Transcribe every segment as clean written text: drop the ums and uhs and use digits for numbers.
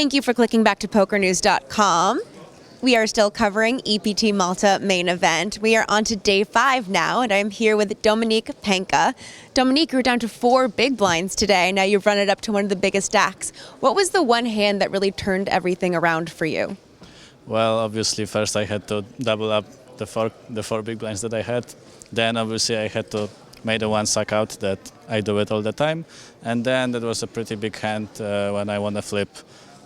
Thank you for clicking back to PokerNews.com. We are still covering EPT Malta main event. We are on to day 5 now, and I'm here with Dominik Panka. Dominik, you're down to 4 big blinds today. Now you've run it up to one of the biggest stacks. What was the one hand that really turned everything around for you? Well, obviously, first I had to double up the four big blinds that I had. Then, obviously, I had to make the one suck out that I do it all the time. And then that was a pretty big hand when I won a flip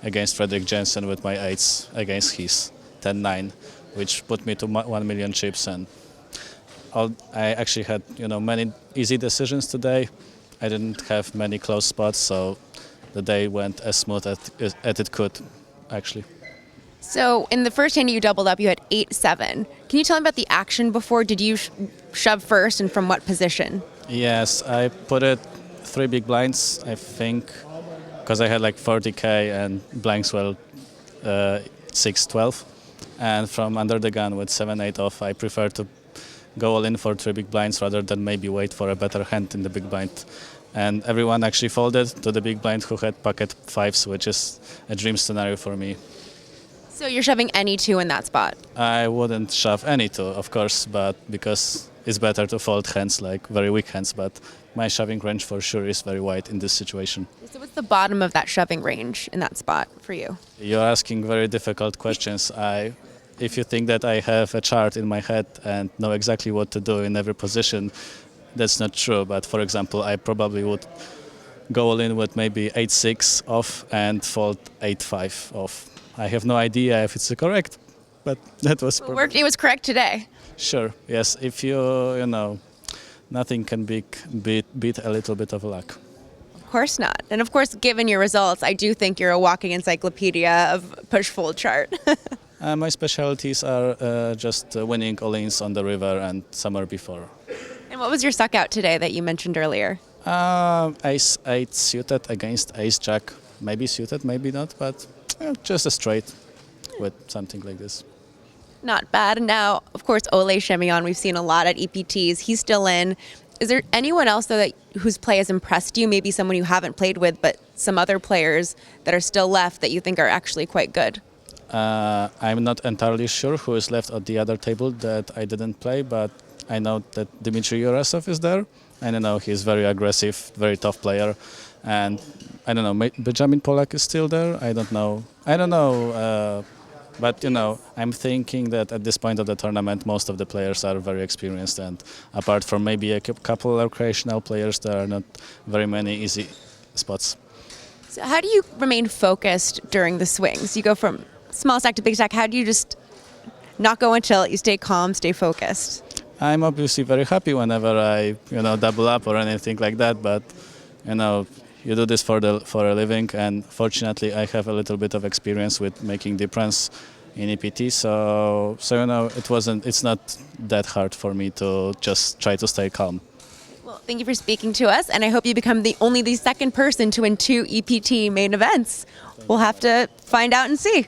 against Fredrik Jensen with my 8s against his 10-9, which put me to 1 million chips. And I actually had, many easy decisions today. I didn't have many close spots, so the day went as smooth as it could, actually. So in the first hand you doubled up, you had 8-7. Can you tell me about the action before? Did you shove first, and from what position? Yes, I put it 3 big blinds, I think, because I had like 40k and blanks well 6-12. And from under the gun with 7-8 off, I prefer to go all in for 3 big blinds rather than maybe wait for a better hand in the big blind. And everyone actually folded to the big blind who had pocket 5s, which is a dream scenario for me. So you're shoving any 2 in that spot? I wouldn't shove any 2, of course, but because it's better to fold hands, like very weak hands, but my shoving range for sure is very wide in this situation. So what's the bottom of that shoving range in that spot for you? You're asking very difficult questions. If you think that I have a chart in my head and know exactly what to do in every position, that's not true. But for example, I probably would go all in with maybe 8-6 off and fold 8-5 off. I have no idea if it's correct, but that was... It was correct today. Sure, yes. If nothing can beat a little bit of luck. Of course not. And of course, given your results, I do think you're a walking encyclopedia of push-fold chart. My specialities are just winning all-ins on the river and summer before. And what was your suck out today that you mentioned earlier? Ace-8 suited against ace-jack. Maybe suited, maybe not, but just a straight with something like this. Not bad. And now, of course, Ole Shemion, we've seen a lot at EPTs. He's still in. Is there anyone else, though, whose play has impressed you? Maybe someone you haven't played with, but some other players that are still left that you think are actually quite good? I'm not entirely sure who is left at the other table that I didn't play, but I know that Dmitry Yurasov is there. And I know he's very aggressive, very tough player. And I don't know, Benjamin Polak is still there. I don't know. But, I'm thinking that at this point of the tournament, most of the players are very experienced. And apart from maybe a couple of recreational players, there are not very many easy spots. So how do you remain focused during the swings? You go from small stack to big stack. How do you just not go and chill? You stay calm, stay focused? I'm obviously very happy whenever I, double up or anything like that. But, you do this for a living, and fortunately I have a little bit of experience with making difference in EPT, so it's not that hard for me to just try to stay calm. Well, thank you for speaking to us, and I hope you become only the second person to win 2 EPT main events. We'll have to find out and see.